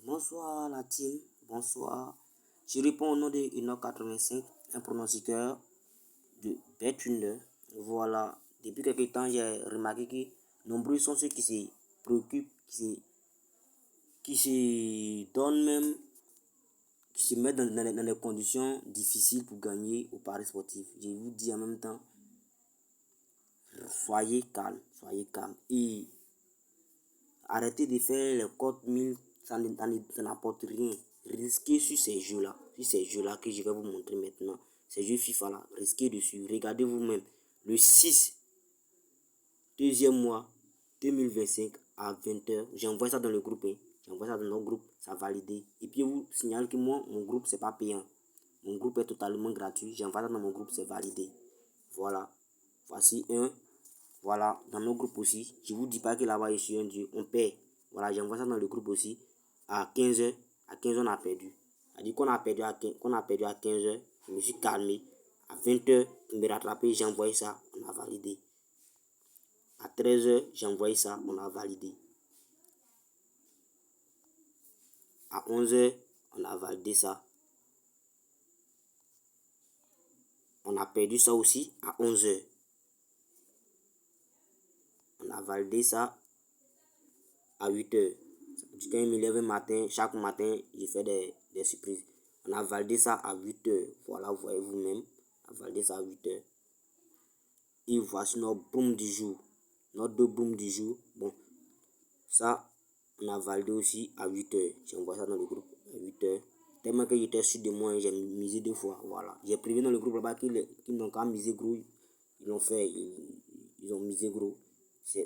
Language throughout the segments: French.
Bonsoir la team, bonsoir. Je réponds au nom de Enoch85, un pronostiqueur de Bet Voilà, depuis quelques temps, j'ai remarqué que nombreux sont ceux qui se préoccupent, qui se donnent même, qui se mettent dans des conditions difficiles pour gagner au paris sportif. Je vous dis en même temps, soyez calme, et arrêtez de faire les codes 1000, ça n'apporte rien. Risquez sur ces jeux-là que je vais vous montrer maintenant. Ces jeux FIFA là, risquez dessus. Regardez vous-même. Le 6, deuxième mois 2025 à 20h. J'envoie ça dans le groupe. J'envoie ça dans notre groupe, ça validé. Et puis vous signale que moi, mon groupe, c'est pas payant. Mon groupe est totalement gratuit. J'envoie ça dans mon groupe, c'est validé. Voilà. Voici un. Voilà, dans nos groupes aussi. Je vous dis pas que là-bas, je suis un dieu. On paie. Voilà, j'envoie ça dans le groupe aussi. À 15h, on a perdu. C'est-à-dire qu'on a perdu à 15h. Je me suis calmé. À 20h, pour me rattraper, j'ai envoyé ça. On a validé. À 13h, j'ai envoyé ça. On a validé. À 11h, on a validé ça. On a perdu ça aussi à 11h. On a validé ça à 8h. Quand je me lève le matin, chaque matin, je fais des surprises. On a validé ça à 8h. Voilà, vous voyez vous-même. On a validé ça à 8h. Et voici notre boom du jour. Notre deux boom du jour. Bon, ça, on a validé aussi à 8h. J'envoie ça dans le groupe à 8h. Tellement que j'étais sûr de moi, j'ai misé 2 fois. Voilà. J'ai prévu dans le groupe là-bas qu'ils n'ont qu'à miser gros. Ils l'ont fait. Ils ont misé gros. C'est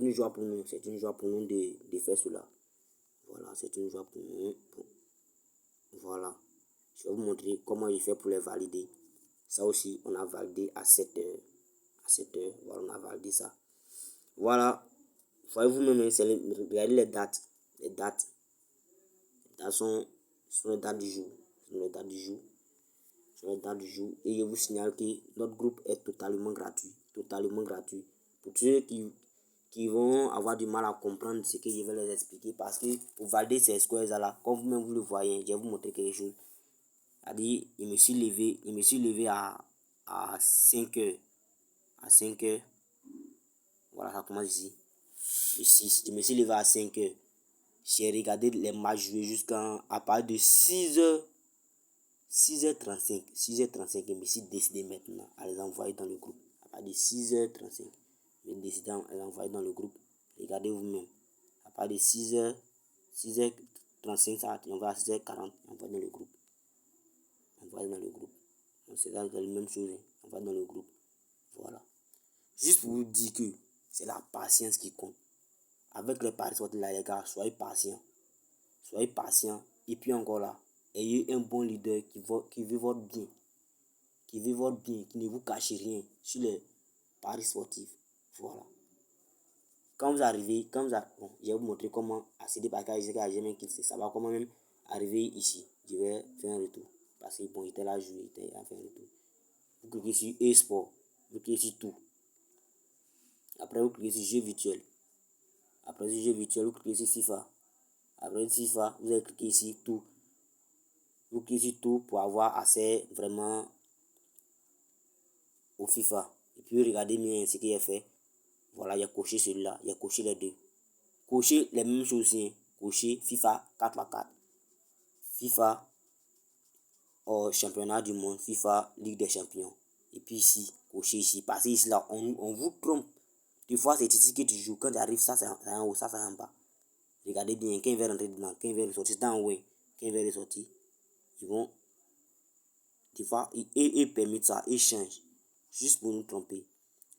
une joie pour nous. C'est une joie pour nous de faire cela. Voilà, c'est une joie pour nous. Voilà. Je vais vous montrer comment il fait pour les valider. Ça aussi, on a validé à 7h. À 7h, voilà, on a validé ça. Voilà. Voyez vous-même, regardez les dates. Les dates sont les dates du jour. Et je vous signale que notre groupe est totalement gratuit. Totalement gratuit. Pour ceux qui vont avoir du mal à comprendre ce que je vais les expliquer, parce que pour valider ces squares là, comme vous-même vous le voyez, je vais vous montrer quelque chose. C'est-à-dire, je me suis levé à 5h. À 5h. Voilà, ça commence ici. Le 6. Je me suis levé à 5h. J'ai regardé les matchs joués jusqu'à partir de 6h. 6h35. Je me suis décidé maintenant à les envoyer dans le groupe. À partir de 6h35. Je me suis décidé à les envoyer dans le groupe. Regardez vous-même. À partir de 6h35, ça on va à 6h40. On va dans le groupe. Donc c'est la même chose. On va dans le groupe. Voilà. Juste pour vous dire que c'est la patience qui compte. Avec les paris sportifs là, les gars, soyez patients. Et puis encore là, ayez un bon leader qui veut votre bien. Qui ne vous cache rien sur les paris sportifs. Voilà. Quand vous arrivez, bon, je vais vous montrer comment accéder par cas, j'ai jamais quitté. Ça va comment même arriver ici. Je vais faire un retour. Parce que bon, j'étais là, j'étais à faire un retour. Vous cliquez sur e-sport. Vous cliquez sur tout. Après, vous cliquez sur jeu virtuel. Après ce jeu virtuel, vous cliquez sur FIFA. Après FIFA, vous allez cliquer ici tout. Vous cliquez sur tout pour avoir accès vraiment au FIFA. Et puis regardez bien ce qu'il a fait. Voilà, il y a coché celui-là, il y a coché les deux. Coché les mêmes choses aussi. Coché FIFA 4x4. FIFA championnat du monde, FIFA Ligue des champions. Et puis ici, coché ici. Parce que ici là, on vous trompe. Des fois, c'est ici que tu joues. Quand tu arrives, ça c'est en haut, ça c'est en bas. Regardez bien, quand il va rentrer dedans, quand il va ressortir, c'est en haut. Quand il va ressortir, ils vont, des fois, ils permettent ça, ils changent. Juste pour nous tromper.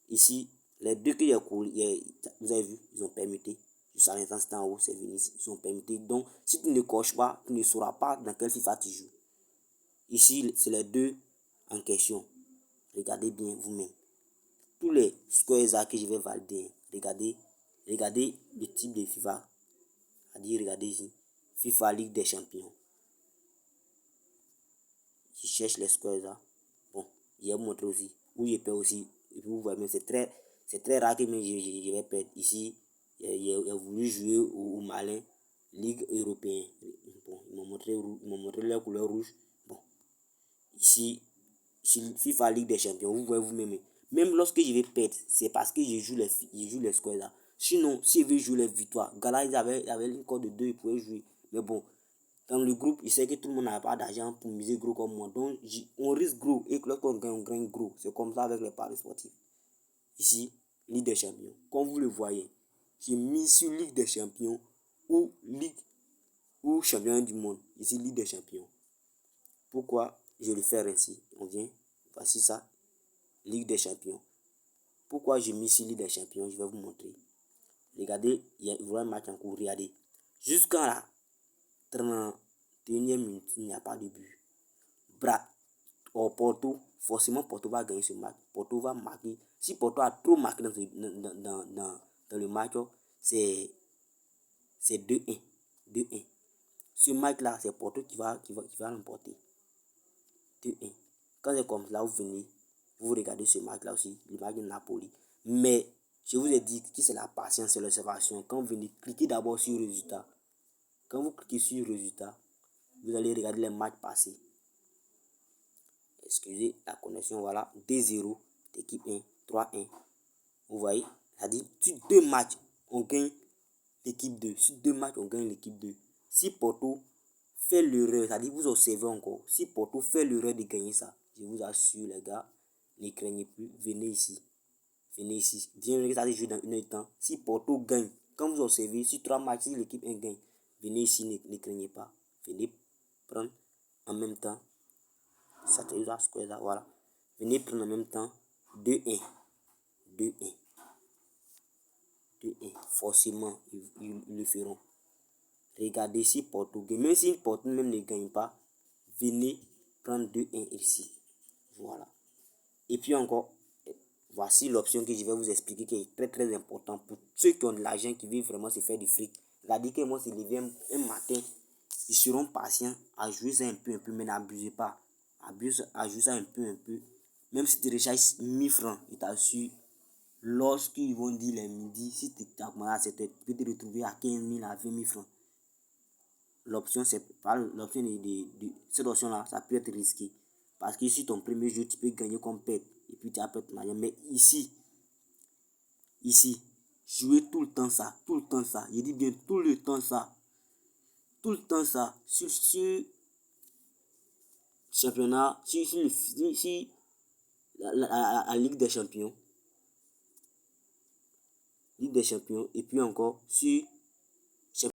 Ici, les deux que vous avez vu, ils ont permuté. Juste à l'instant, c'est en haut, c'est venu, ils ont permuté. Donc, si tu ne coches pas, tu ne sauras pas dans quel FIFA tu joues. Ici, c'est les deux en question. Regardez bien vous-même. Tous les scores que je vais valider, regardez le type de FIFA. C'est-à-dire, regardez ici, FIFA Ligue des champions. Je cherche les scores là. Bon, je vais vous montrer aussi. Où je perds aussi. Et puis vous voyez, c'est très rare que je vais perdre. Ici, il a voulu jouer au malin, Ligue européenne. Bon, ils m'ont montré leur couleur rouge. Bon, ici, FIFA Ligue des Champions, vous voyez vous-même. Même lorsque je vais perdre, c'est parce que je joue les scores là. Sinon, si je veux jouer les victoires, Gala, ils avaient une corde de 2, ils pouvaient jouer. Mais bon, dans le groupe, il sait que tout le monde n'a pas d'argent pour miser gros comme moi. Donc, on risque gros. Et lorsqu'on gagne, on gagne gros. C'est comme ça avec les paris sportifs. Ici, Ligue des Champions. Comme vous le voyez, j'ai mis sur Ligue des Champions ou Championnat du monde. Ici, Ligue des Champions. Pourquoi je le fais ainsi? On vient, voici ça, Ligue des Champions. Pourquoi j'ai mis sur Ligue des Champions? Je vais vous montrer. Regardez, il y a un match en cours. Regardez. Jusqu'à la 31e minute, il n'y a pas de but. Porto, forcément Porto va gagner ce match. Porto va marquer. Si Porto a trop marqué dans le match, c'est 2-1. 2-1. Ce match-là, c'est Porto qui va l'emporter. 2-1. Quand c'est comme ça, vous venez, vous regardez ce match-là aussi, le match de Napoli. Mais je vous ai dit que c'est la patience, c'est l'observation. Quand vous venez, cliquez d'abord sur le résultat. Quand vous cliquez sur le résultat, vous allez regarder les matchs passés. Excusez la connexion, voilà. 2-0, équipe 1, 3-1. Vous voyez, c'est-à-dire, sur 2 matchs, on gagne l'équipe 2. Sur 2 matchs, on gagne l'équipe 2. Si Porto fait l'erreur, c'est-à-dire, vous observez encore. Si Porto fait l'erreur de gagner ça, je vous assure, les gars, ne craignez plus, venez ici. Venez ici. Viens, ça jouer dans une heure de temps. Si Porto gagne, quand vous observez, sur 3 matchs, si l'équipe 1 gagne, venez ici, ne craignez pas. Venez prendre en même temps. Ça te usa square, voilà. Venez prendre en même temps 2-1. 2-1. 2-1. Forcément, ils le feront. Regardez si Porto gagne. Même si Porto même ne gagne pas, venez prendre 2-1 ici. Voilà. Et puis encore, voici l'option que je vais vous expliquer qui est très très important pour ceux qui ont de l'argent, qui veulent vraiment se faire du fric. C'est-à-dire que moi, si je viens un matin, ils seront patients à jouer ça un peu, mais n'abusez pas. À jouer ça un peu. Même si tu recharges 1000 francs, il t'assure, lorsqu'ils vont dire les midi, si tu as commencé à 7 heures, tu peux te retrouver à 15 000, à 20 000 francs. L'option, c'est pas l'option de cette option-là, ça peut être risqué. Parce que si ton premier jeu, tu peux gagner comme pète, et puis tu as pète l'argent. Mais ici, jouez tout le temps ça, je dis bien tout le temps ça, sur championnat, sur la Ligue des Champions, et puis encore sur